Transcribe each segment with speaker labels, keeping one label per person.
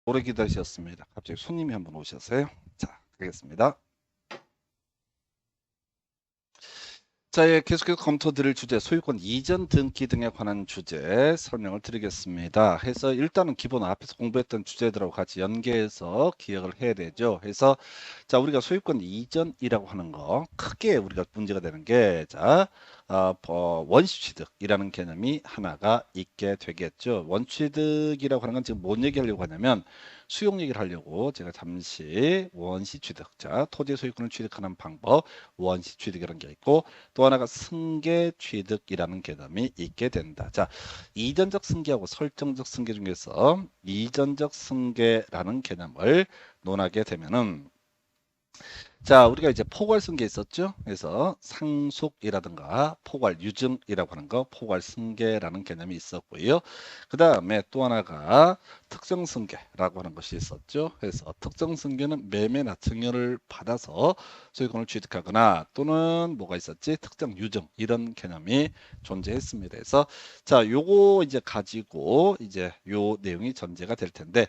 Speaker 1: 오래 기다리셨습니다. 갑자기 손님이 한 분 오셨어요. 자, 가겠습니다. 자, 계속해서 검토 드릴 주제, 소유권 이전 등기 등에 관한 주제 설명을 드리겠습니다. 해서 일단은 기본 앞에서 공부했던 주제들하고 같이 연계해서 기억을 해야 되죠. 해서 자, 우리가 소유권 이전이라고 하는 거 크게 우리가 문제가 되는 게 자, 원시취득이라는 개념이 하나가 있게 되겠죠. 원취득이라고 하는 건 지금 뭔 얘기하려고 하냐면 수용 얘기를 하려고 제가 잠시 원시취득, 자, 토지 소유권을 취득하는 방법, 원시취득이라는 게 있고 또 하나가 승계 취득이라는 개념이 있게 된다. 자, 이전적 승계하고 설정적 승계 중에서 이전적 승계라는 개념을 논하게 되면은 자, 우리가 이제 포괄 승계 있었죠? 그래서 상속이라든가 포괄 유증이라고 하는 거, 포괄 승계라는 개념이 있었고요. 그 다음에 또 하나가 특정 승계라고 하는 것이 있었죠. 그래서 특정 승계는 매매나 증여를 받아서 소유권을 취득하거나 또는 뭐가 있었지? 특정 유증 이런 개념이 존재했습니다. 그래서 자, 요거 이제 가지고 이제 요 내용이 전제가 될 텐데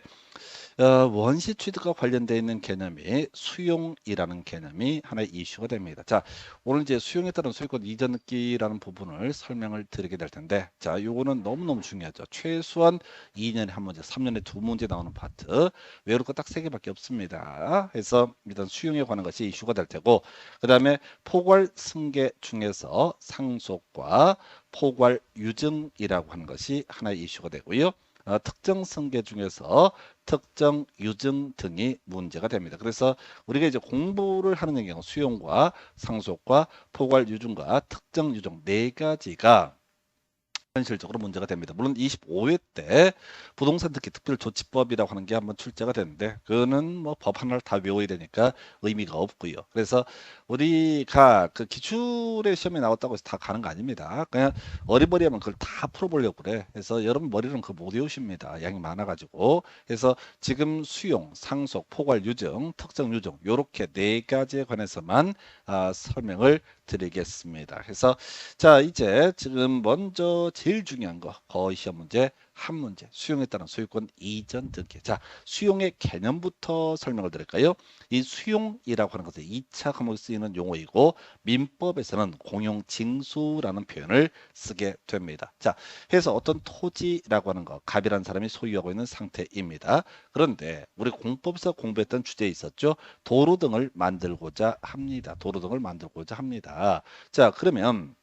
Speaker 1: 원시 취득과 관련되어 있는 개념이 수용이라는 개념이 하나의 이슈가 됩니다. 자, 오늘 이제 수용에 따른 소유권 이전기라는 부분을 설명을 드리게 될 텐데, 자, 요거는 너무너무 중요하죠. 최소한 2년에 한 문제, 3년에 두 문제 나오는 파트. 외울 거 딱 3개밖에 없습니다. 그래서 일단 수용에 관한 것이 이슈가 될 테고, 그 다음에 포괄 승계 중에서 상속과 포괄 유증이라고 하는 것이 하나의 이슈가 되고요. 특정 승계 중에서 특정 유증 등이 문제가 됩니다. 그래서 우리가 이제 공부를 하는 경우 수용과 상속과 포괄 유증과 특정 유증 네 가지가 현실적으로 문제가 됩니다. 물론 25회 때 부동산 특히 특별조치법이라고 하는 게 한번 출제가 됐는데 그거는 뭐 법 하나를 다 외워야 되니까 의미가 없고요. 그래서 우리가 그 기출의 시험에 나왔다고 해서 다 가는 거 아닙니다. 그냥 어리버리하면 그걸 다 풀어보려고 그래. 그래서 여러분 머리는 그거 못 외우십니다. 양이 많아가지고. 그래서 지금 수용, 상속, 포괄 유증, 특정 유증 요렇게 네 가지에 관해서만 설명을 드리겠습니다. 그래서 자, 이제 지금 먼저 제일 중요한 거 거의 시험 문제 한 문제 수용에 따른 소유권 이전 등기. 자, 수용의 개념부터 설명을 드릴까요? 이 수용이라고 하는 것은 2차 과목에 쓰이는 용어이고 민법에서는 공용징수라는 표현을 쓰게 됩니다. 자, 해서 어떤 토지라고 하는 거 갑이라는 사람이 소유하고 있는 상태입니다. 그런데 우리 공법에서 공부했던 주제에 있었죠. 도로 등을 만들고자 합니다. 도로 등을 만들고자 합니다. 자, 그러면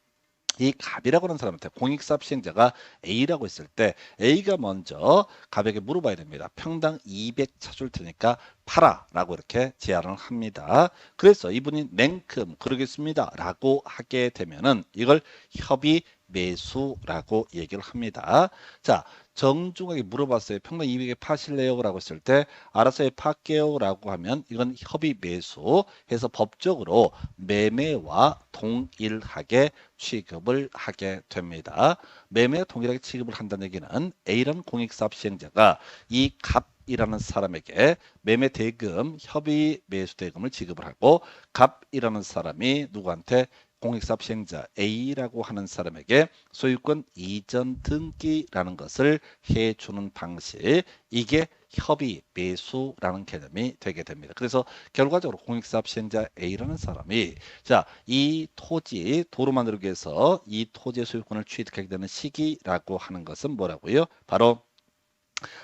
Speaker 1: 이 갑이라고 하는 사람한테 공익사업 시행자가 A라고 했을 때 A가 먼저 갑에게 물어봐야 됩니다. 평당 200 쳐줄 테니까 팔아 라고 이렇게 제안을 합니다. 그래서 이분이 냉큼 그러겠습니다 라고 하게 되면은 이걸 협의 매수라고 얘기를 합니다. 자, 정중하게 물어봤어요. 평당 200에 파실래요? 라고 했을 때 알아서 팔게요 라고 하면 이건 협의 매수 해서 법적으로 매매와 동일하게 취급을 하게 됩니다. 매매와 동일하게 취급을 한다는 얘기는 A라는 공익사업 시행자가 이 갑이라는 사람에게 매매 대금, 협의 매수 대금을 지급을 하고 갑이라는 사람이 누구한테 공익사업 시행자 A라고 하는 사람에게 소유권 이전 등기라는 것을 해주는 방식, 이게 협의 매수라는 개념이 되게 됩니다. 그래서 결과적으로 공익사업 시행자 A라는 사람이 자, 이 토지 도로 만들기 위해서 이 토지의 소유권을 취득하게 되는 시기라고 하는 것은 뭐라고요? 바로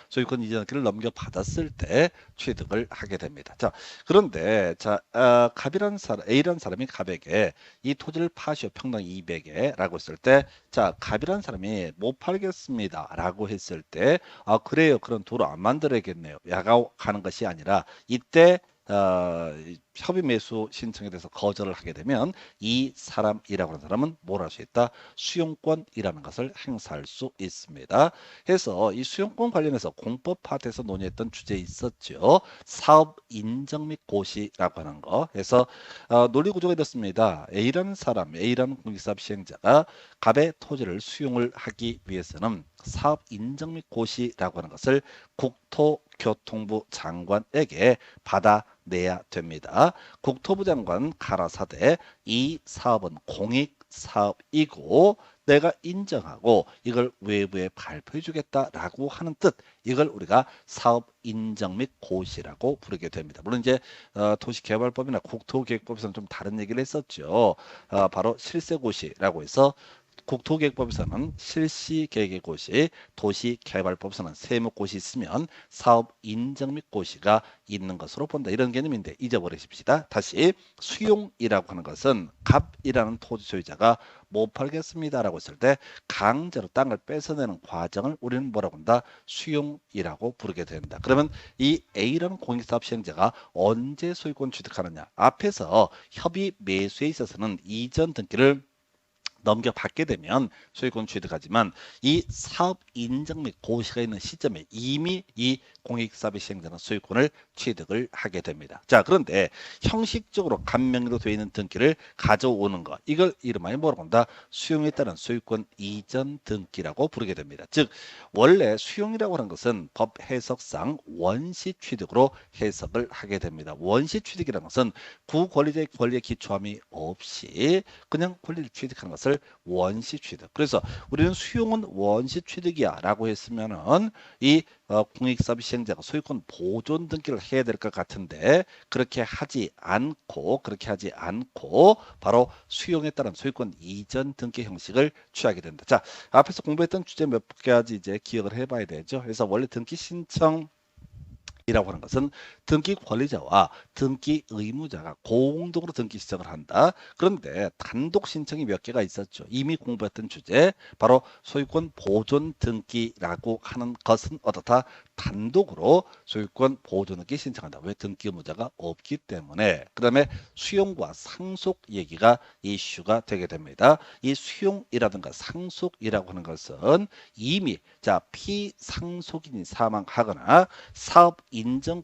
Speaker 1: 소유권 이전기를 넘겨받았을 때 취득을 하게 됩니다. 자, 그런데 자, 갑이라는 사람, A라는 사람이 갑에게 이 토지를 파시오 평당 200에 라고 했을 때 자, 갑이라는 사람이 못 팔겠습니다 라고 했을 때 그래요. 그런 도로 안 만들어야겠네요. 야가 가는 것이 아니라 이때 협의 매수 신청에 대해서 거절을 하게 되면 이 사람이라고 하는 사람은 뭘 할 수 있다? 수용권이라는 것을 행사할 수 있습니다. 해서 이 수용권 관련해서 공법 파트에서 논의했던 주제에 있었죠. 사업 인정 및 고시라고 하는 거. 해서 논리 구조가 이렇습니다. A라는 사람, A라는 공익사업 시행자가 갑의 토지를 수용을 하기 위해서는 사업 인정 및 고시라고 하는 것을 국토교통부 장관에게 받아내야 됩니다. 국토부 장관 가라사대 이 사업은 공익 사업이고 내가 인정하고 이걸 외부에 발표해 주겠다라고 하는 뜻, 이걸 우리가 사업 인정 및 고시라고 부르게 됩니다. 물론 이제 도시개발법이나 국토계획법에서는 좀 다른 얘기를 했었죠. 바로 실세고시라고 해서 국토계획법에서는 실시계획의 고시, 도시개발법에서는 세무고시 있으면 사업 인정 및 고시가 있는 것으로 본다. 이런 개념인데 잊어버리십시다. 다시 수용이라고 하는 것은 갑이라는 토지 소유자가 못 팔겠습니다라고 했을 때 강제로 땅을 뺏어내는 과정을 우리는 뭐라고 한다? 수용이라고 부르게 된다. 그러면 이 A라는 공익사업 시행자가 언제 소유권 취득하느냐? 앞에서 협의 매수에 있어서는 이전 등기를 넘겨받게 되면 소유권 취득하지만 이 사업 인정 및 고시가 있는 시점에 이미 이 공익사업의 시행자는 소유권을 취득을 하게 됩니다. 자, 그런데 형식적으로 간명의로 되어 있는 등기를 가져오는 것, 이걸 이름하여 뭐라고 한다? 수용에 따른 소유권 이전 등기라고 부르게 됩니다. 즉 원래 수용이라고 하는 것은 법 해석상 원시 취득으로 해석을 하게 됩니다. 원시 취득이라는 것은 구권리자의 권리에 기초함이 없이 그냥 권리를 취득하는 것을 원시 취득. 그래서 우리는 수용은 원시 취득이야 라고 했으면은 이 공익사업 시행자가 소유권 보존 등기를 해야 될 것 같은데 그렇게 하지 않고 바로 수용에 따른 소유권 이전 등기 형식을 취하게 된다. 자, 앞에서 공부했던 주제 몇 가지 이제 기억을 해봐야 되죠. 그래서 원래 등기 신청 이라고 하는 것은 등기 권리자와 등기 의무자가 공동으로 등기 신청을 한다. 그런데 단독 신청이 몇 개가 있었죠. 이미 공부했던 주제, 바로 소유권 보존 등기라고 하는 것은 어떻다? 단독으로 소유권 보존 등기 신청한다. 왜? 등기 의무자가 없기 때문에. 그 다음에 수용과 상속 얘기가 이슈가 되게 됩니다. 이 수용이라든가 상속이라고 하는 것은 이미 피상속인이 사망하거나 사업 인정 및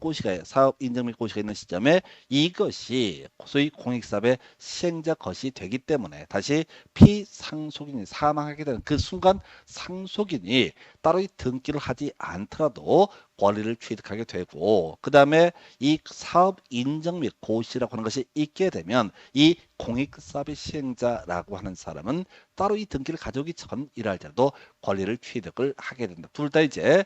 Speaker 1: 고시가 있는 시점에 이것이 소위 공익사업의 시행자 것이 되기 때문에 다시 피상속인이 사망하게 되는 그 순간 상속인이 따로 이 등기를 하지 않더라도 권리를 취득하게 되고 그 다음에 이 사업 인정 및 고시라고 하는 것이 있게 되면 이 공익사업의 시행자라고 하는 사람은 따로 이 등기를 가져오기 전이랄지라도 권리를 취득을 하게 된다. 둘 다 이제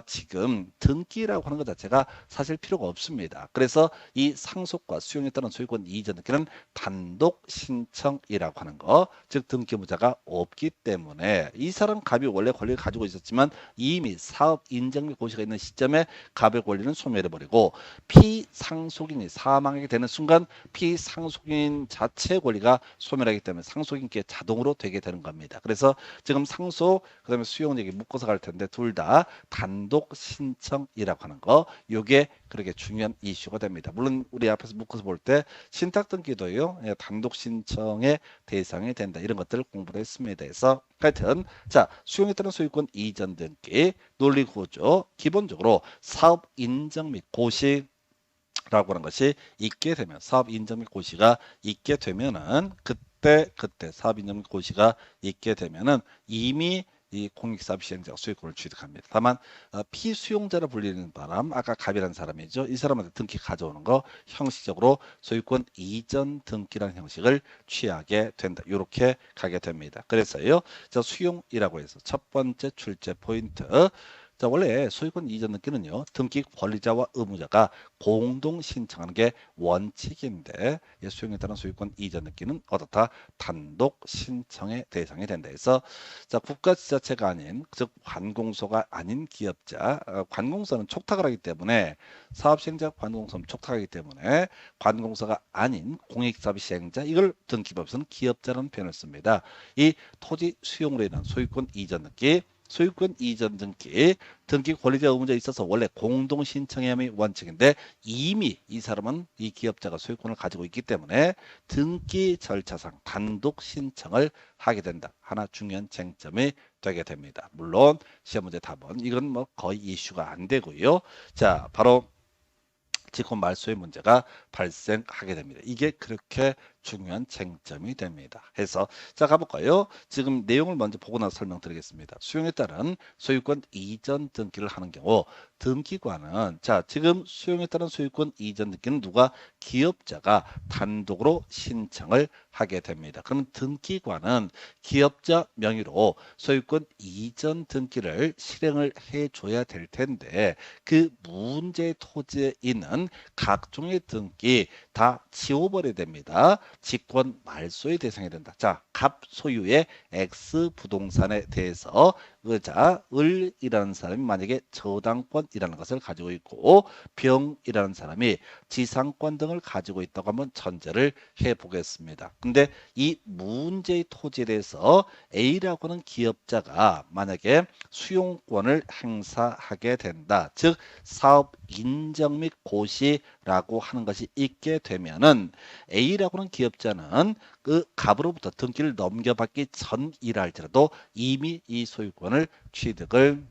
Speaker 1: 지금 등기라고 하는 것 자체가 사실 필요가 없습니다. 그래서 이 상속과 수용에 따른 소유권 이전 등기는 단독 신청이라고 하는 거, 즉 등기 의무자가 없기 때문에 이 사람 갑이 원래 권리를 가지고 있었지만 이미 사업 인정 및 고시가 있는 시점에 갑의 권리는 소멸해버리고 피상속인이 사망하게 되는 순간 피상속인 자체의 권리가 소멸하기 때문에 상속인께 자동으로 되게 되는 겁니다. 그래서 지금 상속 그다음에 수용 얘기 묶어서 갈 텐데 둘 다 단독 신청이라고 하는 거, 요게 그렇게 중요한 이슈가 됩니다. 물론 우리 앞에서 묶어서 볼 때 신탁 등기도요 단독 신청의 대상이 된다, 이런 것들을 공부를 했습니다. 그래서 하여튼 자, 수용에 따른 소유권 이전 등기 논리 구조, 기본적으로 사업 인정 및 고시 라고 하는 것이 있게 되면, 사업 인정 및 고시가 있게 되면은 그때 사업 인정 및 고시가 있게 되면은 이미 이 공익사업 시행자가 소유권을 취득합니다. 다만 피수용자로 불리는 바람, 아까 갑이라는 사람이죠. 이 사람한테 등기 가져오는 거 형식적으로 소유권 이전 등기라는 형식을 취하게 된다. 이렇게 가게 됩니다. 그래서요, 수용이라고 해서 첫 번째 출제 포인트. 자, 원래 소유권 이전 등기는요, 등기 권리자와 의무자가 공동 신청하는 게 원칙인데 수용에 따른 소유권 이전 등기는 어떻다? 단독 신청의 대상이 된다 해서 국가 지자체가 아닌, 즉 관공서가 아닌 기업자, 관공서는 촉탁을 하기 때문에 사업 시행자 관공서는 촉탁하기 때문에 관공서가 아닌 공익사업 시행자, 이걸 등기법에서는 기업자라는 표현을 씁니다. 이 토지 수용으로 인한 소유권 이전 등기, 소유권 이전 등기, 등기 권리자 의무자에 있어서 원래 공동 신청함이 원칙인데 이미 이 사람은, 이 기업자가 소유권을 가지고 있기 때문에 등기 절차상 단독 신청을 하게 된다. 하나 중요한 쟁점이 되게 됩니다. 물론 시험 문제 답은 이건 뭐 거의 이슈가 안 되고요. 자, 바로 직권 말소의 문제가 발생하게 됩니다. 이게 그렇게 중요한 쟁점이 됩니다. 해서 자 가볼까요? 지금 내용을 먼저 보고 나서 설명드리겠습니다. 수용에 따른 소유권 이전 등기를 하는 경우 등기관은 자 지금 수용에 따른 소유권 이전 등기는 누가 기업자가 단독으로 신청을 하게 됩니다. 그러면 등기관은 기업자 명의로 소유권 이전 등기를 실행을 해줘야 될 텐데 그 문제 토지에 있는 각종의 등기 다 지워버려야 됩니다. 직권 말소의 대상이 된다. 자, 갑 소유의 X 부동산에 대해서 자, 을이라는 사람이 만약에 저당권이라는 것을 가지고 있고 병이라는 사람이 지상권 등을 가지고 있다고 한번 전제를 해보겠습니다. 근데 이 문제의 토지에 대해서 A라고 하는 기업자가 만약에 수용권을 행사하게 된다. 즉 사업 인정 및 고시라고 하는 것이 있게 되면은 A라고 하는 기업자는 그 갑으로부터 등기를 넘겨받기 전이라 할지라도 이미 이 소유권을 취득을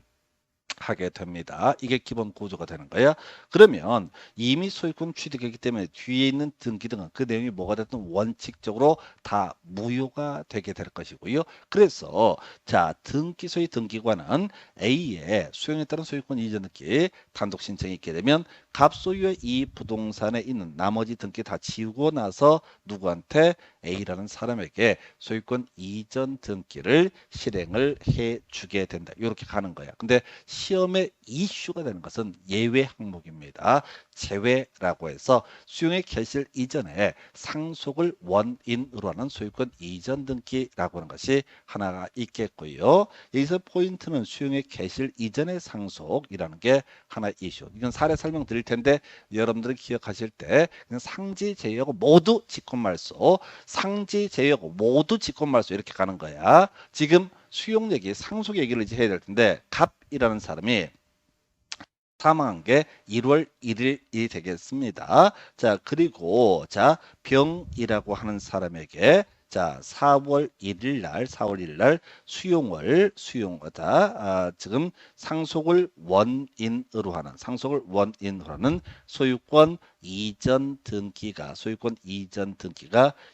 Speaker 1: 하게 됩니다. 이게 기본 구조가 되는 거예요. 그러면 이미 소유권 취득했기 때문에 뒤에 있는 등기 등은 그 내용이 뭐가 됐든 원칙적으로 다 무효가 되게 될 것이고요. 그래서 자 등기소의 등기관은 A의 수용에 따른 소유권 이전 등기 단독 신청이 있게 되면 갑소유의 이 부동산에 있는 나머지 등기 다 지우고 나서 누구한테 A라는 사람에게 소유권 이전 등기를 실행을 해주게 된다. 이렇게 가는 거야. 근데 시험에 이슈가 되는 것은 예외 항목입니다. 제외라고 해서 수용의 개시 이전에 상속을 원인으로 하는 소유권 이전 등기라고 하는 것이 하나가 있겠고요. 여기서 포인트는 수용의 개시 이전의 상속이라는 게 하나의 이슈. 이건 사례 설명드릴 텐데 여러분들이 기억하실 때 그냥 상지 제외하고 모두 직권말소, 상지 제외하고 모두 직권말소 이렇게 가는 거야. 지금 수용 얘기, 상속 얘기를 이제 해야 될 텐데 갑이라는 사람이 사망한 게 1월 1일이 되겠습니다. 자, 그리고 자, 병이라고 하는 사람에게 자, 4월 1일 날 수용을 지금 상속을 원인으로 하는 소유권 이전 등기가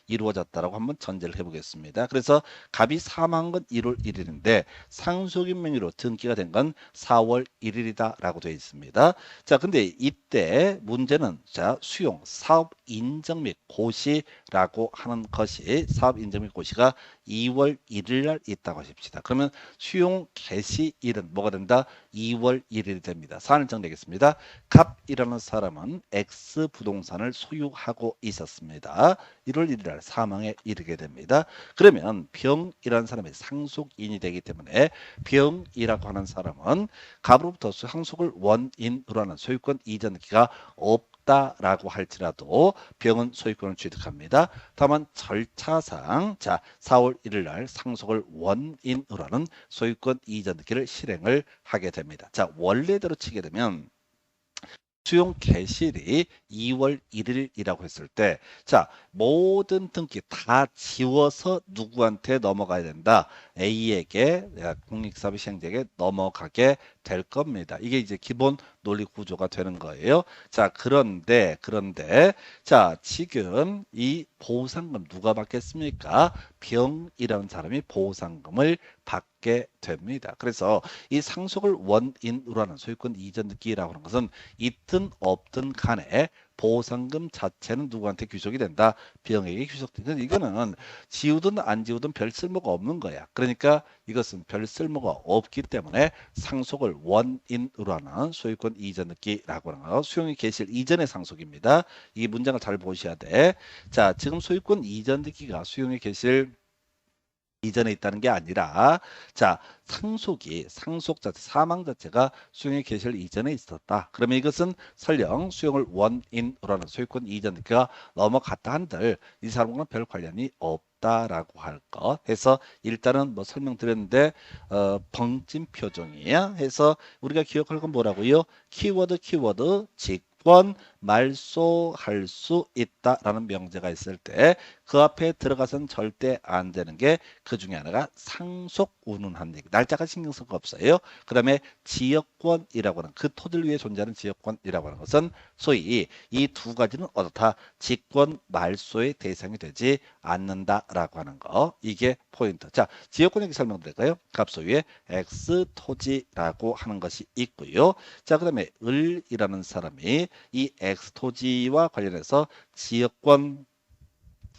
Speaker 1: 이루어졌다라고 한번 전제를 해보겠습니다. 그래서 갑이 사망한 건 1월 1일인데 상속인 명의로 등기가 된 건 4월 1일이다라고 되어 있습니다. 자, 근데 이때 문제는 자, 수용, 사업 인정 및 고시라고 하는 것이 사업 인정 및 고시가 2월 1일 날 있다고 하십시다. 그러면 수용 개시일은 뭐가 된다? 2월 1일이 됩니다. 사안을 정리하겠습니다. 갑이라는 사람은 X 부동산을 소유하고 있었습니다. 1월 1일 날 사망에 이르게 됩니다. 그러면 병이라는 사람이 상속인이 되기 때문에 병이라고 하는 사람은 갑으로부터 상속을 원인으로 하는 소유권 이전 등기가 없다라고 할지라도 병은 소유권을 취득합니다. 다만 절차상 자 4월 1일 날 상속을 원인으로 하는 소유권 이전 등기를 실행을 하게 됩니다. 자 원래대로 치게 되면 수용 개시일이 2월 1일이라고 했을 때, 자, 모든 등기 다 지워서 누구한테 넘어가야 된다? A에게, 공익사업의 시행자에게 넘어가게 될 겁니다. 이게 이제 기본 논리 구조가 되는 거예요. 자, 그런데, 자, 지금 이 보상금 누가 받겠습니까? 병이라는 사람이 보상금을 받게 됩니다. 그래서 이 상속을 원인으로 하는 소유권 이전 등기라고 하는 것은 있든 없든 간에 보상금 자체는 누구한테 귀속이 된다? 병에게 귀속된다. 이거는 지우든 안 지우든 별 쓸모가 없는 거야. 그러니까 이것은 별 쓸모가 없기 때문에 상속을 원인으로 하는 소유권 이전 등기라고 하는 거 수용이 개시일 이전의 상속입니다. 이 문장을 잘 보셔야 돼. 자, 지금 소유권 이전 등기가 수용이 개시일 이전에 있다는 게 아니라 자 상속 자체 사망 자체가 수용의 개시일 이전에 있었다. 그러면 이것은 설령 수용을 원인으로 하는 소유권 이전 등기가 넘어갔다 한들 이 사람과는 별 관련이 없다라고 할 것 해서 일단은 뭐 설명드렸는데 벙진 표정이야 해서 우리가 기억할 건 뭐라고요? 키워드 직권 말소할 수 있다라는 명제가 있을 때 그 앞에 들어가서는 절대 안 되는 게 그 중에 하나가 상속 운운한 얘기. 날짜가 신경 쓸 거 없어요. 그 다음에 지역권이라고 하는 그 토지를 위해 존재하는 지역권이라고 하는 것은 소위 이 두 가지는 어떻다? 직권 말소의 대상이 되지 않는다라고 하는 거. 이게 포인트. 자, 지역권 얘기 설명드릴까요? 갑소유의 X 토지라고 하는 것이 있고요. 자, 그 다음에 을이라는 사람이 이 X 토지와 관련해서 지역권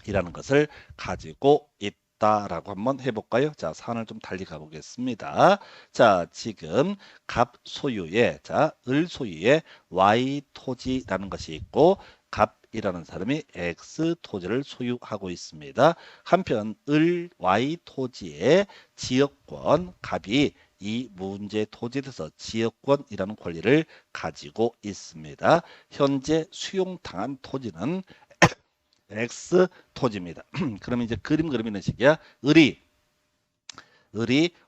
Speaker 1: 이라는 것을 가지고 있다라고 한번 해볼까요? 자, 사안을 좀 달리 가보겠습니다. 자, 지금 갑 소유의 을 소유의 Y 토지라는 것이 있고 갑이라는 사람이 X 토지를 소유하고 있습니다. 한편 을 Y 토지의 지역권 갑이 이 문제 토지에 대해서 지역권이라는 권리를 가지고 있습니다. 현재 수용당한 토지는 X 토지입니다. 그러면 이제 그림 그리는 식이야. 을이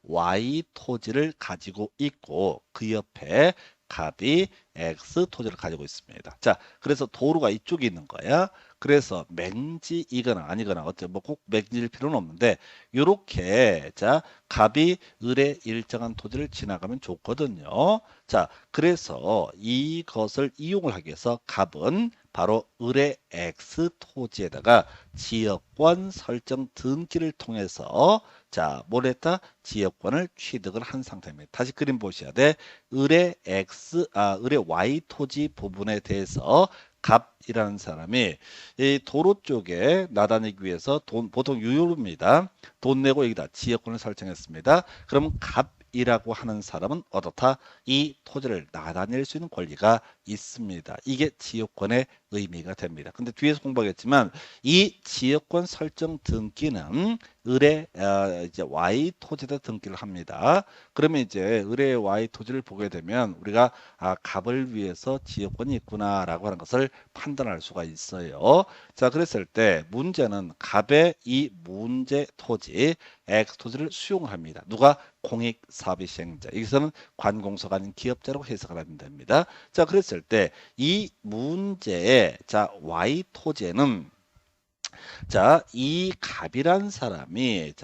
Speaker 1: Y 토지를 가지고 있고 그 옆에 갑이 X 토지를 가지고 있습니다. 자, 그래서 도로가 이쪽에 있는 거야. 그래서 맹지이거나 아니거나 뭐 꼭 맹지일 필요는 없는데 요렇게 자, 갑이 을의 일정한 토지를 지나가면 좋거든요. 자, 그래서 이것을 이용을 하기 위해서 갑은 바로 을의 X 토지에다가 지역권 설정 등기를 통해서 자, 뭘 했다? 지역권을 취득을 한 상태입니다. 다시 그림 보셔야 돼. 을의 Y 토지 부분에 대해서 갑이라는 사람이 이 도로 쪽에 나다니기 위해서 보통 유효입니다. 돈 내고 여기다 지역권을 설정했습니다. 그럼 갑이라고 하는 사람은 어떻다? 이 토지를 나다닐 수 있는 권리가 있습니다. 이게 지역권의 의미가 됩니다. 근데 뒤에서 공부하겠지만 이 지역권 설정 등기는 을의 이제 Y 토지에다 등기를 합니다. 그러면 이제 을의 Y 토지를 보게 되면 우리가 갑을 위해서 지역권이 있구나라고 하는 것을 판단할 수가 있어요. 자, 그랬을 때 문제는 갑의 이 문제 토지 X 토지를 수용을 합니다. 누가? 공익사업의 시행자. 여기서는 관공서가 아닌 기업자라고 해석을 하면 됩니다. 자, 그랬을 때 이 문제의 Y 토지에는 이 갑이란 사람이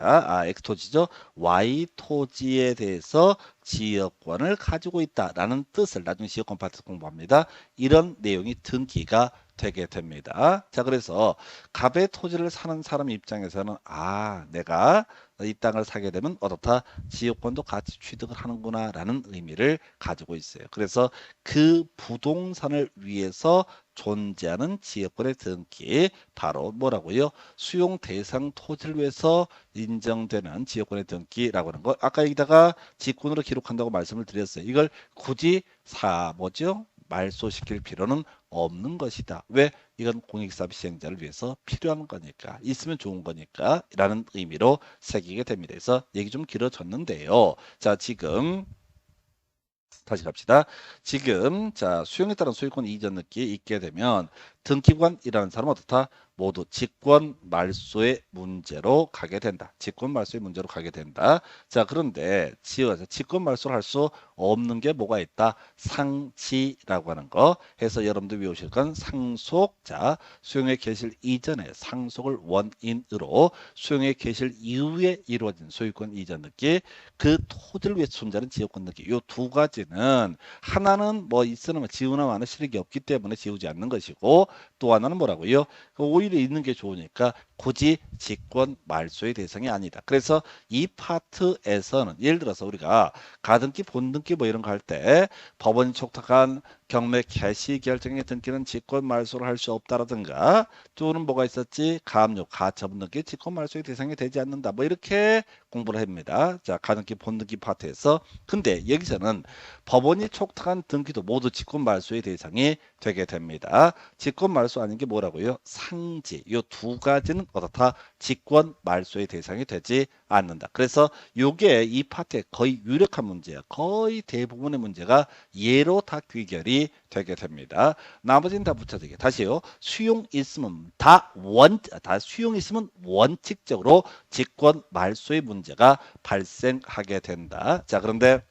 Speaker 1: X 토지죠. Y 토지에 대해서 지역권을 가지고 있다라는 뜻을 나중에 지역권 파트 공부합니다. 이런 내용이 등기가 되게 됩니다. 자, 그래서 갑의 토지를 사는 사람 입장에서는 내가 이 땅을 사게 되면 어떻다? 지역권도 같이 취득을 하는구나 라는 의미를 가지고 있어요. 그래서 그 부동산을 위해서 존재하는 지역권의 등기 바로 뭐라고요? 수용 대상 토지를 위해서 인정되는 지역권의 등기라고 하는 거. 아까 여기다가 직권으로 기록한다고 말씀을 드렸어요. 이걸 굳이 말소시킬 필요는 없는 것이다. 왜? 이건 공익사업 시행자를 위해서 필요한 거니까, 있으면 좋은 거니까 라는 의미로 새기게 됩니다. 그래서 얘기 좀 길어졌는데요. 자, 지금 다시 갑시다. 지금 수용에 따른 소유권 이전 느끼 있게 되면 등기관이라는 사람은 어떻다? 모두 직권 말소의 문제로 가게 된다. 직권 말소의 문제로 가게 된다. 자, 그런데 직권 말소를 할 수 없는 게 뭐가 있다? 상지라고 하는 거 해서 여러분들 외우실 건 상속. 수용에 계실 이전에 상속을 원인으로 수용에 계실 이후에 이루어진 소유권 이전 느끼, 그 토지를 위해서 존재하는 지역권 느끼. 요 두 가지는 하나는 뭐 있으나 지우나 마나 실익이 없기 때문에 지우지 않는 것이고, 또 하나는 뭐라고요? 오히려 있는 게 좋으니까 굳이 직권 말소의 대상이 아니다. 그래서 이 파트에서는 예를 들어서 우리가 가등기, 본등기 뭐 이런 거 할 때 법원이 촉탁한 경매 개시 결정의 등기는 직권 말소를 할 수 없다라든가, 또는 뭐가 있었지? 가압류, 가처분 등기 직권 말소의 대상이 되지 않는다. 뭐 이렇게 공부를 합니다. 자, 가등기, 본등기 파트에서. 근데 여기서는 법원이 촉탁한 등기도 모두 직권 말소의 대상이 되게 됩니다. 직권 말소 아닌 게 뭐라고요? 상지. 이 두 가지는 어떻다? 직권 말소의 대상이 되지 않는다. 그래서 요게 이 파트의 거의 유력한 문제야. 거의 대부분의 문제가 예로 다 귀결이 되게 됩니다. 나머지는 다 붙여지게. 다시요. 수용 있으면 다 수용 있으면 원칙적으로 직권 말소의 문제가 발생하게 된다. 자, 그런데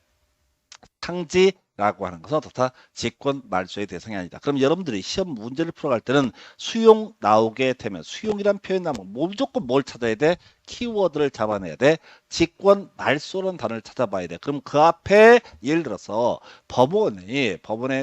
Speaker 1: 상지 라고 하는 것은 어떻다? 직권 말소의 대상이 아니다. 그럼 여러분들이 시험 문제를 풀어갈 때는 수용 나오게 되면 수용이란 표현 나오면 무조건 뭘 찾아야 돼? 키워드를 잡아내야 돼. 직권 말소라는 단어를 찾아봐야 돼. 그럼 그 앞에 예를 들어서 법원의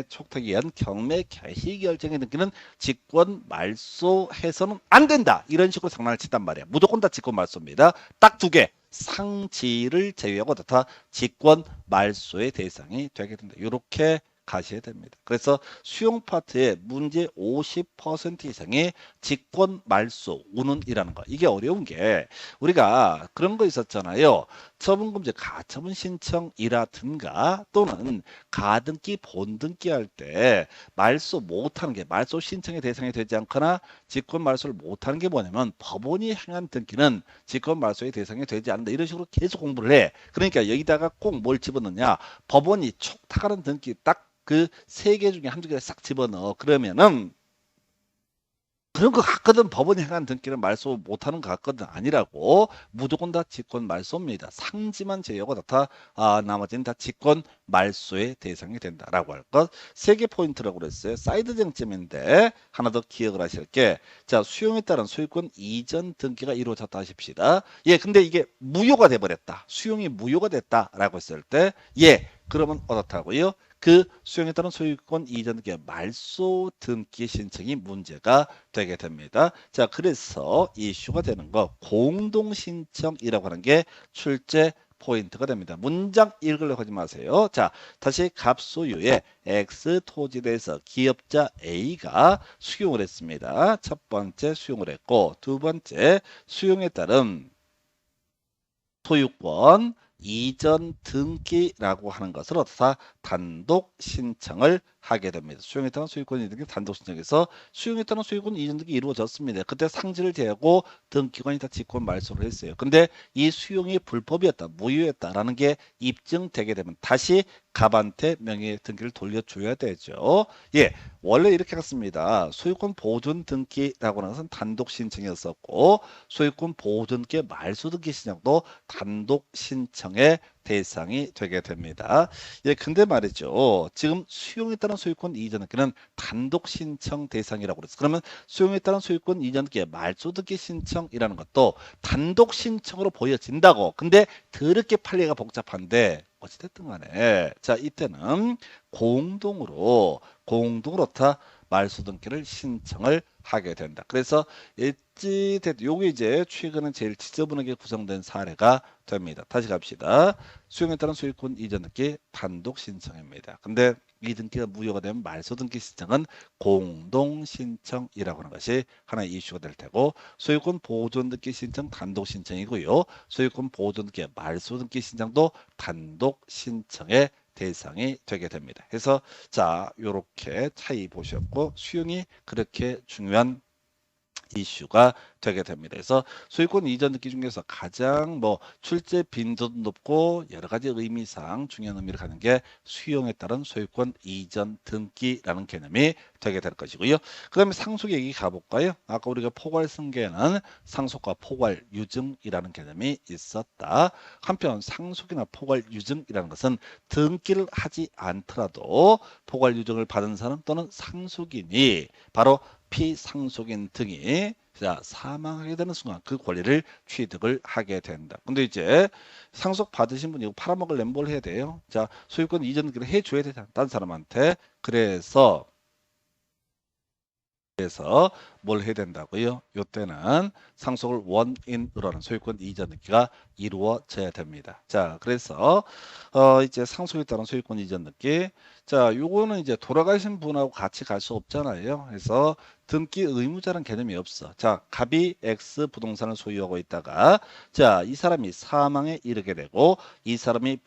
Speaker 1: 촉탁에 의한 경매 개시 결정에 느끼는 직권 말소해서는 안 된다. 이런 식으로 장난을 치단 말이야. 무조건 다 직권 말소입니다. 딱 두 개. 상지를 제외하고 다 직권 말소의 대상이 되게 된다. 이렇게 가셔야 됩니다. 그래서 수용 파트의 문제 50% 이상이 직권 말소 운운이라는 거. 이게 어려운 게 우리가 그런 거 있었잖아요. 처분금지 가처분 신청이라든가 또는 가등기 본등기 할 때 말소 못하는 게 말소 신청의 대상이 되지 않거나 직권 말소를 못하는 게 뭐냐면 법원이 행한 등기는 직권 말소의 대상이 되지 않는다. 이런 식으로 계속 공부를 해. 그러니까 여기다가 꼭 뭘 집어넣냐. 법원이 촉탁하는 등기 딱 그 세 개 중에 한두 개를 싹 집어넣어. 그러면은 그런 거 같거든. 법원이 행한 등기는 말소 못하는 거 같거든. 아니라고. 무조건 다 직권 말소입니다. 상지만 제외하고 다 나머지는 다 직권 말소의 대상이 된다라고 할 것. 세 개 포인트라고 그랬어요. 사이드 쟁점인데 하나 더 기억을 하실 게, 자, 수용에 따른 소유권 이전 등기가 이루어졌다 하십시다. 예, 근데 이게 무효가 돼버렸다. 수용이 무효가 됐다라고 했을 때, 예, 그러면 어떻다고요? 그 수용에 따른 소유권 이전 등기 말소 등기 신청이 문제가 되게 됩니다. 자, 그래서 이슈가 되는 거 공동 신청이라고 하는 게 출제 포인트가 됩니다. 문장 읽으려고 하지 마세요. 자, 다시 갑소유의 X 토지에 대해서 기업자 A가 수용을 했습니다. 첫 번째 수용을 했고, 두 번째 수용에 따른 소유권 이전 등기라고 하는 것을 어디서 단독 신청을 하게 됩니다. 수용에 따른 소유권 이전 등기 단독 신청에서 수용에 따른 소유권 이전 등기 이루어졌습니다. 그때 상지를 제하고 등기관이 다 직권 말소를 했어요. 근데 이 수용이 불법이었다, 무효였다라는 게 입증되게 되면 다시 갑한테 명의 등기를 돌려줘야 되죠. 예, 원래 이렇게 갔습니다. 소유권 보존 등기라고 하는 것은 단독 신청이었었고, 소유권 보존 등기 말소 등기 신청도 단독 신청의 대상이 되게 됩니다. 예, 근데 말이죠. 지금 수용에 따른 소유권 이전 등기는 단독 신청 대상이라고 그랬어. 그러면 수용에 따른 소유권 이전 등기 말소 등기 신청이라는 것도 단독 신청으로 보여진다고. 근데 더럽게 판례가 복잡한데 어찌됐든 간에 자, 이때는 공동으로 다 말소 등기를 신청을 하게 된다. 그래서 요게 이제 최근에 제일 지저분하게 구성된 사례가 됩니다. 다시 갑시다. 수용에 따른 소유권 이전 등기 단독 신청입니다. 근데 이 등기가 무효가 되면 말소 등기 신청은 공동 신청이라고 하는 것이 하나의 이슈가 될 테고, 소유권 보존 등기 신청 단독 신청이고요. 소유권 보존 등기 말소 등기 신청도 단독 신청의 대상이 되게 됩니다. 그래서 자, 요렇게 차이 보셨고, 수용이 그렇게 중요한 이슈가 되게 됩니다. 그래서 소유권 이전 등기 중에서 가장 출제 빈도도 높고 여러 가지 의미상 중요한 의미를 갖는 게 수용에 따른 소유권 이전 등기라는 개념이 되게 될 것이고요. 그 다음에 상속 얘기 가볼까요? 아까 우리가 포괄 승계는 상속과 포괄 유증이라는 개념이 있었다. 한편 상속이나 포괄 유증이라는 것은 등기를 하지 않더라도 포괄 유증을 받은 사람 또는 상속인이 바로 피상속인 등이 사망하게 되는 순간 그 권리를 취득을 하게 된다. 근데 이제 상속 받으신 분이 이거 팔아먹으려면 뭘 해야 돼요? 자, 소유권 이전 등기를 해줘야 되잖아, 다른 사람한테. 그래서 뭘 해야 된다고요? 이때는 상속을 원인으로 하는 소유권 이전 등기가 이루어져야 됩니다. 자, 그래서 이제 상속에 따른 소유권 이전 등기. 자, 요거는 이제 돌아가신 분하고 같이 갈 수 없잖아요. 그래서 등기 의무자라는 개념이 없어. 자, 갑이 X 부동산을 소유하고 있다가 자, 이 사람이 사망에 이르게 되고 이 사람이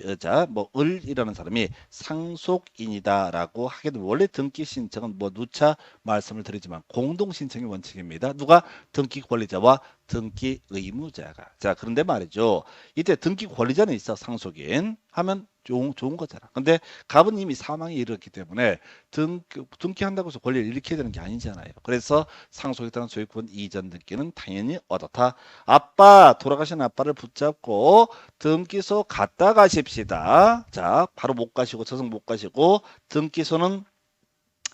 Speaker 1: 을이라는 사람이 상속인이다라고 하게 되면 원래 등기 신청은 누차 말씀을 드리지만 공동 신청이 원칙입니다. 누가 등기 권리자와 등기 의무자가. 자, 그런데 말이죠. 이때 등기 권리자는 있어, 상속인. 하면 좋은 거잖아. 근데 갑은 이미 사망에 이르렀기 때문에 등기한다고 해서 권리를 잃게 되는 게 아니잖아요. 그래서 상속에 따른 소유권 이전 등기는 당연히 어떻다. 아빠, 돌아가신 아빠를 붙잡고 등기소 갔다 가십시다. 자, 바로 못 가시고 저승 못 가시고 등기소는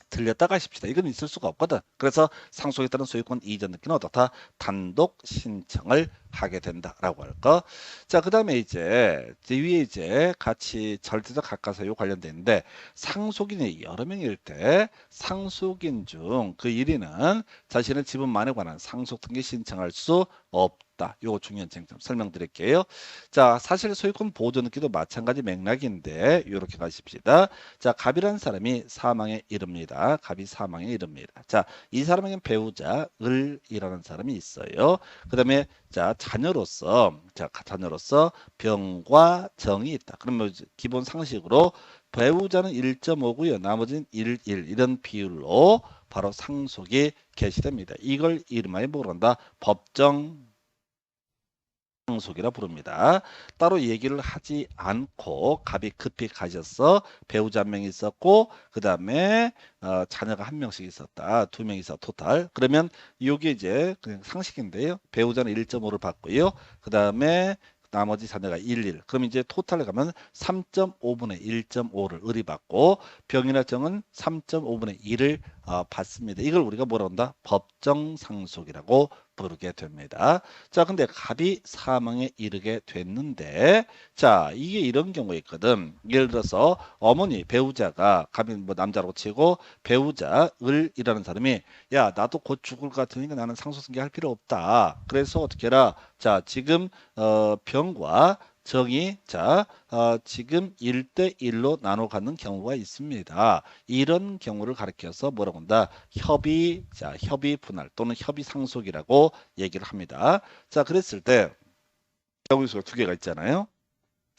Speaker 1: 들렸다 가십시다. 이건 있을 수가 없거든. 그래서 상속에 따른 소유권 이전 등기는 어떻다? 단독 신청을 하게 된다라고 할 거. 자, 그다음에 이제 위에 이제 같이 절대적 가까사유 관련돼 있는데 상속인이 여러 명일 때 상속인 중 그 1인은 자신의 지분만에 관한 상속 등기 신청할 수 없다. 요거 중요한 쟁점 설명드릴게요. 자, 사실 소유권 보존 등기도 마찬가지 맥락인데 이렇게 가십시다. 자, 갑이라는 사람이 사망에 이릅니다. 갑이 사망에 이릅니다. 자, 이 사람에겐 배우자 을이라는 사람이 있어요. 그다음에 자, 자녀로서 병과 정이 있다. 그러면 기본 상식으로 배우자는 1.5고요. 나머지는 1, 이런 비율로 바로 상속이 개시됩니다. 이걸 이름하여 뭐란다? 법정 상속이라 부릅니다. 따로 얘기를 하지 않고 갑이 급히 가셔서 배우자 한 명 있었고 그 다음에 자녀가 한 명씩 있었다. 두 명 있어 토탈. 그러면 이게 이제 그냥 상식인데요. 배우자는 1.5를 받고요. 그 다음에 나머지 자녀가 1. 그럼 이제 토탈에 가면 3.5분의 1.5를 을이 받고 병이나 정은 3.5분의 1을 받습니다. 이걸 우리가 뭐라 한다? 법정 상속이라고 부르게 됩니다. 자, 근데 갑이 사망에 이르게 됐는데, 자, 이게 이런 경우가 있거든. 예를 들어서 어머니, 배우자가, 갑이 뭐 남자라고 치고, 배우자, 을이라는 사람이, 야, 나도 곧 죽을 것 같으니까 나는 상속승계 할 필요 없다. 그래서 어떻게 해라? 자, 지금, 병과 정이 지금 1대1로 나눠 갖는 경우가 있습니다. 이런 경우를 가리켜서 뭐라고 한다? 협의 분할 또는 협의 상속이라고 얘기를 합니다. 자, 그랬을 때 경우 수가 두 개가 있잖아요.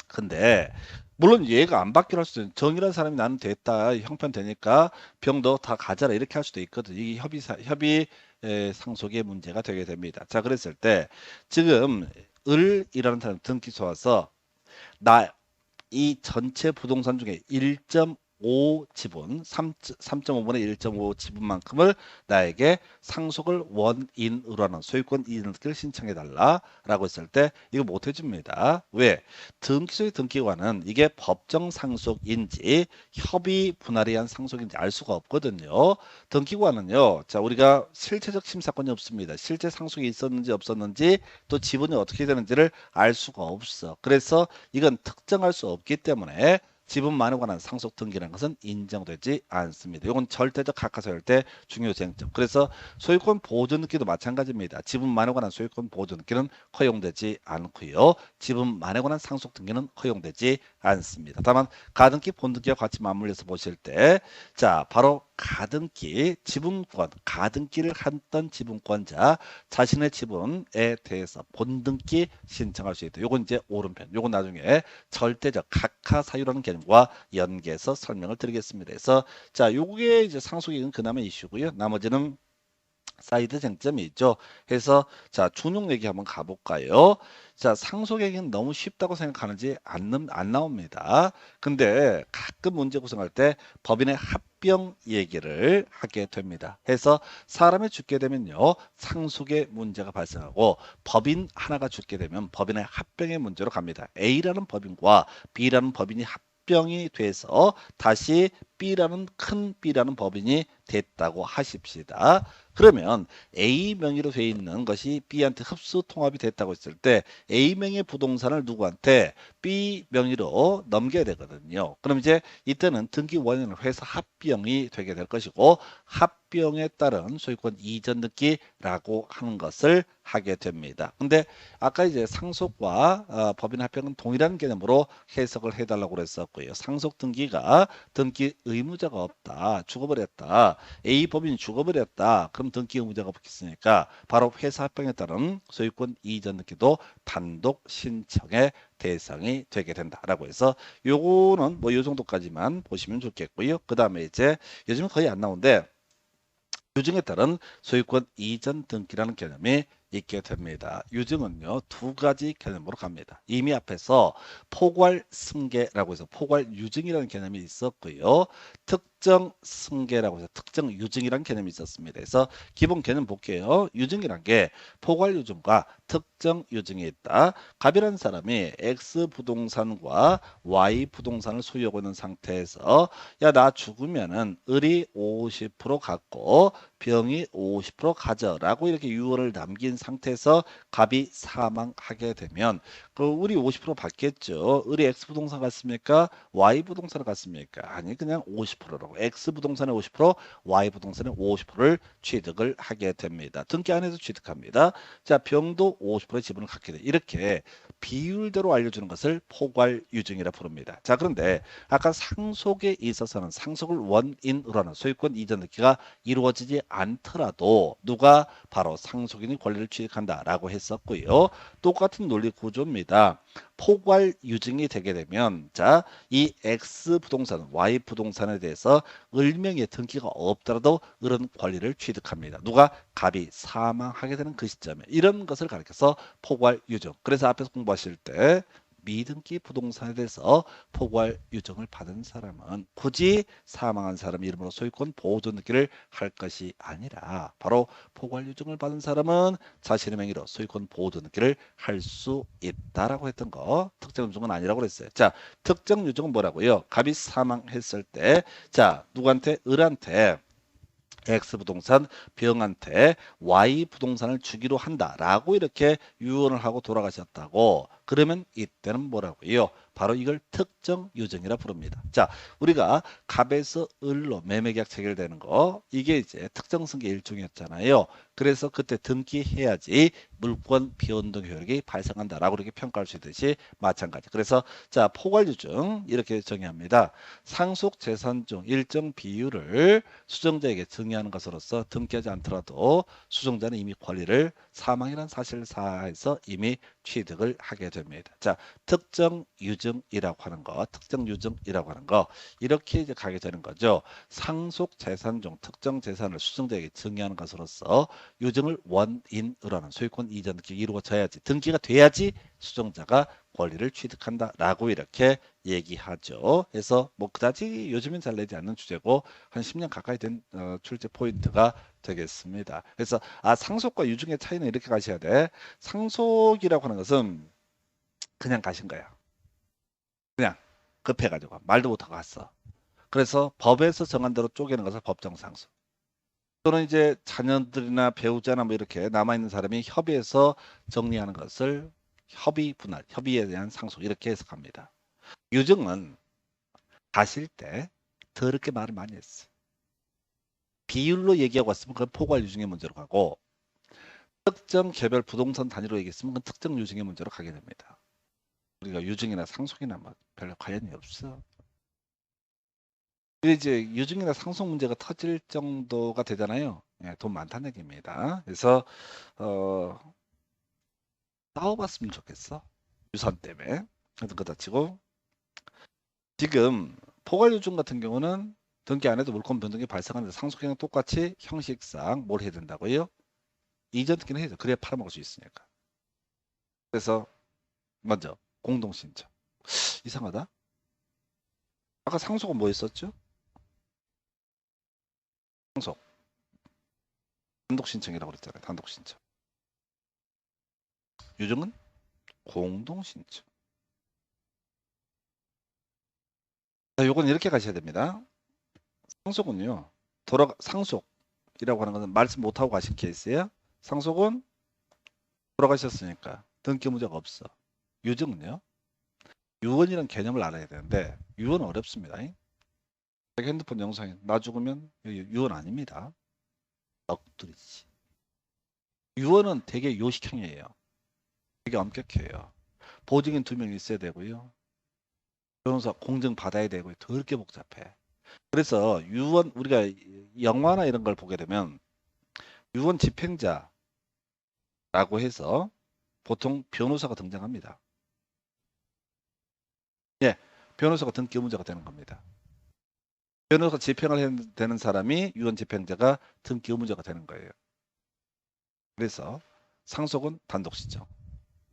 Speaker 1: 근데 물론 얘가 안 받기로 할 수도 있는 정이라는 사람이 나는 됐다 형편 되니까 병도 다 가져라 이렇게 할 수도 있거든. 이게 협의 상속의 문제가 되게 됩니다. 자, 그랬을 때 지금 을이라는 사람 등기소 와서 나 이 전체 부동산 중에 1.5 지분, 3.5분의 1.5 지분만큼을 나에게 상속을 원인으로 하는 소유권 이전을 신청해 달라라고 했을 때 이거 못 해줍니다. 왜? 등기소의 등기관은 이게 법정 상속인지 협의 분할에 의한 상속인지 알 수가 없거든요. 등기관은요, 자, 우리가 실체적 심사권이 없습니다. 실제 상속이 있었는지 없었는지 또 지분이 어떻게 되는지를 알 수가 없어. 그래서 이건 특정할 수 없기 때문에 지분만에 관한 상속 등기라는 것은 인정되지 않습니다. 이건 절대적 가까스할 때 중요 쟁점. 그래서 소유권 보존 등기도 마찬가지입니다. 지분만에 관한 소유권 보존 등기는 허용되지 않고요. 지분만에 관한 상속 등기는 허용되지 않습니다. 다만 가등기, 본등기와 같이 맞물려서 보실 때, 자, 바로 가등기, 지분권, 가등기를 했던 지분권자 자신의 지분에 대해서 본등기 신청할 수 있다. 요건 이제 오른편. 요건 나중에 절대적 각하사유라는 개념과 연계해서 설명을 드리겠습니다. 그래서 자, 요게 이제 상속이익은 그나마 이슈고요. 나머지는 사이드 쟁점이 있죠. 그래서 자, 준용 얘기 한번 가볼까요? 자, 상속액은 너무 쉽다고 생각하는지 안 나옵니다. 근데 가끔 문제 구성할 때 법인의 합병 얘기를 하게 됩니다. 해서 사람이 죽게 되면요, 상속의 문제가 발생하고 법인 하나가 죽게 되면 법인의 합병의 문제로 갑니다. A라는 법인과 B라는 법인이 합병이 돼서 다시 큰 B라는 법인이 됐다고 하십시다. 그러면 A 명의로 돼 있는 것이 B한테 흡수 통합이 됐다고 했을 때 A 명의 부동산을 누구한테 B 명의로 넘겨야 되거든요. 그럼 이제 이때는 등기 원인은 회사 합병이 되게 될 것이고 합병에 따른 소유권 이전 등기라고 하는 것을 하게 됩니다. 근데 아까 이제 상속과 법인 합병은 동일한 개념으로 해석을 해달라고 그랬었고요. 상속 등기가 등기 의무자가 없다, 죽어버렸다, A 법인이 죽어버렸다. 그럼 등기 의무자가 붙겠으니까 바로 회사 합병에 따른 소유권 이전 등기도 단독 신청의 대상이 되게 된다라고 해서 요거는 뭐 요 정도까지만 보시면 좋겠고요. 그 다음에 이제 요즘은 거의 안 나오는데 규정에 따른 소유권 이전 등기라는 개념이 있게 됩니다. 유증은요, 두 가지 개념으로 갑니다. 이미 앞에서 포괄 승계라고 해서 포괄 유증이라는 개념이 있었고요. 특정 승계라고 해서 특정 유증이라는 개념이 있었습니다. 그래서 기본 개념 볼게요. 유증이란 게 포괄 유증과 특정 유증이 있다. 갑이라는 사람이 X 부동산과 Y 부동산을 소유하고 있는 상태에서 야, 나 죽으면은 을이 50% 갖고 병이 50% 가져라고 이렇게 유언을 남긴 상태에서 갑이 사망하게 되면 그 을이 50% 받겠죠. 을이 X 부동산 같습니까? Y 부동산을 갖습니까? 아니 그냥 50%라고. X 부동산의 50%, Y 부동산의 50%를 취득을 하게 됩니다. 등기 안에서 취득합니다. 자, 병도 50%의 지분을 갖게 돼. 이렇게 비율대로 알려주는 것을 포괄 유증이라 부릅니다. 자, 그런데 아까 상속에 있어서는 상속을 원인으로 하는 소유권 이전 등기가 이루어지지 않더라도 누가 바로 상속인이 권리를 취득한다라고 했었고요. 똑같은 논리 구조입니다. 포괄 유증이 되게 되면 자, 이 X 부동산, Y 부동산에 대해서 을명의 등기가 없더라도 을은 권리를 취득합니다. 누가? 갑이 사망하게 되는 그 시점에 이런 것을 가리켜서 포괄 유증. 그래서 앞에서 공부하실 때 미등기 부동산에 대해서 포괄 유증을 받은 사람은 굳이 사망한 사람 이름으로 소유권 보존 등기를 할 것이 아니라 바로 포괄 유증을 받은 사람은 자신의 명의로 소유권 보존 등기를 할 수 있다라고 했던 거. 특정 유증은 아니라고 그랬어요. 자, 특정 유증은 뭐라고요? 갑이 사망했을 때 자, 누구한테? 을한테 X 부동산 병한테 Y 부동산을 주기로 한다라고 이렇게 유언을 하고 돌아가셨다고. 그러면 이때는 뭐라고요? 바로 이걸 특정 유증이라 부릅니다. 자, 우리가 갑에서 을로 매매계약 체결되는 거 이게 이제 특정 승계 일종이었잖아요. 그래서 그때 등기해야지 물권 변동 효력이 발생한다라고 이렇게 평가할 수 있듯이 마찬가지. 그래서 자, 포괄 유증 이렇게 정의합니다. 상속 재산 중 일정 비율을 수정자에게 증여하는 것으로서 등기하지 않더라도 수정자는 이미 권리를 사망이라는 사실사에서 이미 취득을 하게 됩니다. 자, 특정 유증이라고 하는 거, 특정 유증이라고 하는 거 이렇게 이제 가게 되는 거죠. 상속 재산 중 특정 재산을 수정자에게 증여하는 것으로서 유증을 원인으로 하는 소유권 이전 등기가 이루어져야지 등기가 돼야지 수정자가 권리를 취득한다라고 이렇게 얘기하죠. 그래서 뭐 그다지 요즘엔 잘 내지 않는 주제고 한 10년 가까이 된 출제 포인트가 되겠습니다. 그래서 상속과 유증의 차이는 이렇게 가셔야 돼. 상속이라고 하는 것은 그냥 가신 거야. 그냥 급해가지고 말도 못하고 갔어. 그래서 법에서 정한 대로 쪼개는 것을 법정상속. 또는 이제 자녀들이나 배우자나 뭐 이렇게 남아있는 사람이 협의해서 정리하는 것을 협의 분할, 협의에 대한 상속 이렇게 해석합니다. 유증은 가실 때 더럽게 말을 많이 했어. 비율로 얘기하고 왔으면 그건 포괄 유증의 문제로 가고 특정 개별 부동산 단위로 얘기했으면 그건 특정 유증의 문제로 가게 됩니다. 우리가 유증이나 상속이나 뭐 별로 관련이 없어. 이제 유증이나 상속 문제가 터질 정도가 되잖아요. 예, 돈 많다는 얘기입니다. 그래서 싸워봤으면 좋겠어. 유산 때문에. 그래서 그다 치고 지금 포괄유증 같은 경우는 등기 안에도 물권 변동이 발생하는데 상속행위는 똑같이 형식상 뭘 해야 된다고요? 이전 등기는 해야죠. 그래야 팔아먹을 수 있으니까. 그래서 먼저 공동신청. 이상하다. 아까 상속은 뭐 했었죠? 상속. 단독신청이라고 그랬잖아요. 단독신청. 유증은 공동신청. 자, 요건 이렇게 가셔야 됩니다. 상속은요. 상속이라고 하는 것은 말씀 못하고 가신 케이스예요. 상속은 돌아가셨으니까 등기 문제가 없어. 유증은요. 유언이라는 개념을 알아야 되는데 유언은 어렵습니다. 자기 핸드폰 영상에 나 죽으면 유언 아닙니다. 넋두리지. 유언은 되게 요식형이에요. 되게 엄격해요. 보증인 2명 있어야 되고요. 변호사 공증 받아야 되고요. 더럽게 복잡해. 그래서 유언 우리가 영화나 이런 걸 보게 되면 유언 집행자라고 해서 보통 변호사가 등장합니다. 예, 변호사가 등기 의무자가 되는 겁니다. 변호사 집행을 해야 되는 사람이 유언 집행자가 등기 의무자가 되는 거예요. 그래서 상속은 단독 신청,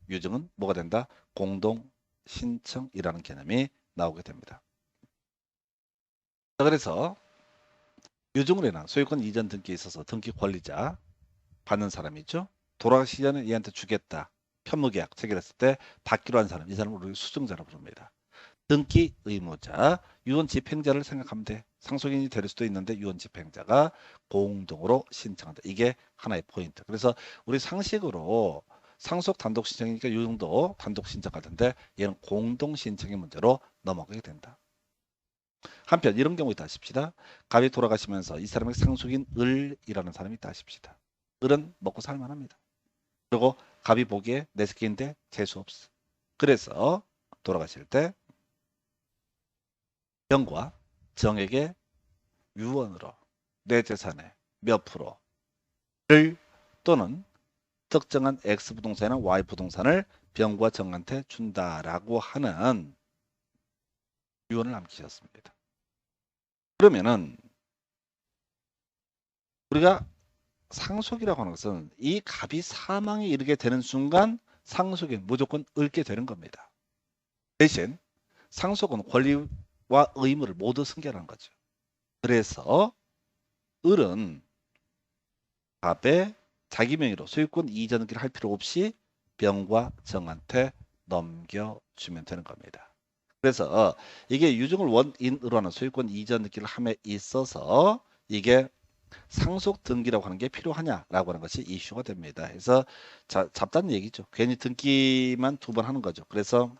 Speaker 1: 유증은 뭐가 된다? 공동 신청이라는 개념이 나오게 됩니다. 자, 그래서 유증으로 인한 소유권 이전 등기에 있어서 등기 권리자 받는 사람이 있죠. 돌아가시기 전에 얘한테 주겠다. 편무계약 체결했을 때 받기로 한 사람, 이 사람을 우리 수증자로 부릅니다. 등기 의무자, 유언 집행자를 생각하면 돼. 상속인이 될 수도 있는데 유언 집행자가 공동으로 신청한다. 이게 하나의 포인트. 그래서 우리 상식으로 상속 단독 신청이니까 유증도 단독 신청 같은데 얘는 공동 신청의 문제로 넘어가게 된다. 한편 이런 경우 있다 하십시다. 갑이 돌아가시면서 이 사람의 상속인 을이라는 사람이 있다 하십시다. 을은 먹고 살만합니다. 그리고 갑이 보기에 내 새끼인데 재수 없어. 그래서 돌아가실 때 병과 정에게 유언으로 내 재산의 몇 프로를 또는 특정한 X 부동산이나 Y 부동산을 병과 정한테 준다라고 하는 유언을 남기셨습니다. 그러면은 우리가 상속이라고 하는 것은 이 갑이 사망에 이르게 되는 순간 상속인 무조건 얻게 되는 겁니다. 대신 상속은 권리와 의무를 모두 승계하는 거죠. 그래서 을은 갑의 자기 명의로 소유권 이전 등기를 할 필요 없이 병과 정한테 넘겨주면 되는 겁니다. 그래서 이게 유증을 원인으로 하는 소유권 이전 등기를 함에 있어서 이게 상속 등기라고 하는 게 필요하냐라고 하는 것이 이슈가 됩니다. 그래서 잡다는 얘기죠. 괜히 등기만 2번 하는 거죠. 그래서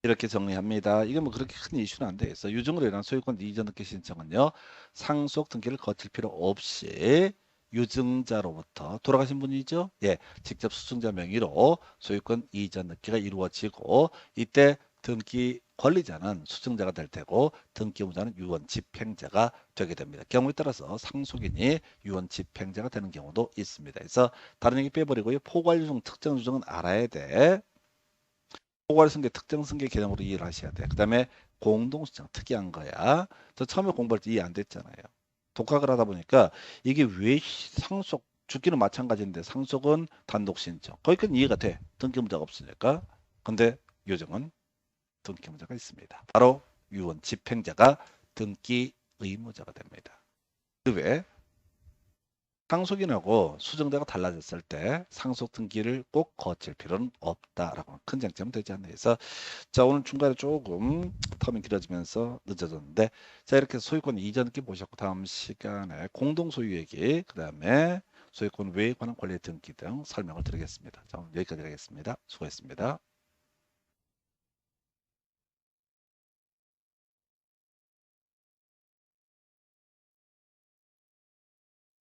Speaker 1: 이렇게 정리합니다. 이게 뭐 그렇게 큰 이슈는 안 되겠어. 유증으로 인한 소유권 이전 등기 신청은요. 상속 등기를 거칠 필요 없이 유증자로부터 돌아가신 분이죠. 예, 직접 수증자 명의로 소유권 이전 등기가 이루어지고 이때 등기 권리자는 수증자가 될 테고 등기 의무자는 유언 집행자가 되게 됩니다. 경우에 따라서 상속인이 유언 집행자가 되는 경우도 있습니다. 그래서 다른 얘기 빼버리고요. 포괄유증, 특정유증은 알아야 돼. 포괄승계, 특정승계 개념으로 이해를 하셔야 돼. 그 다음에 공동신청 특이한 거야. 저 처음에 공부할 때 이해 안 됐잖아요. 독학을 하다 보니까 이게 왜 상속, 죽기는 마찬가지인데 상속은 단독 신청. 거기까지 이해가 돼. 등기 문제가 없으니까. 근데 요즘은 등기 문제가 있습니다. 바로 유언 집행자가 등기 의무자가 됩니다. 그 외에 상속인하고 수증자가 달라졌을 때 상속 등기를 꼭 거칠 필요는 없다라고 큰 장점은 되지 않나 해서 자 오늘 중간에 조금 텀이 길어지면서 늦어졌는데 자 이렇게 소유권 이전 등기 보셨고 다음 시간에 공동 소유 얘기 그 다음에 소유권 외에 관한 권리 등기 등 설명을 드리겠습니다. 자 오늘 여기까지 하겠습니다. 수고했습니다.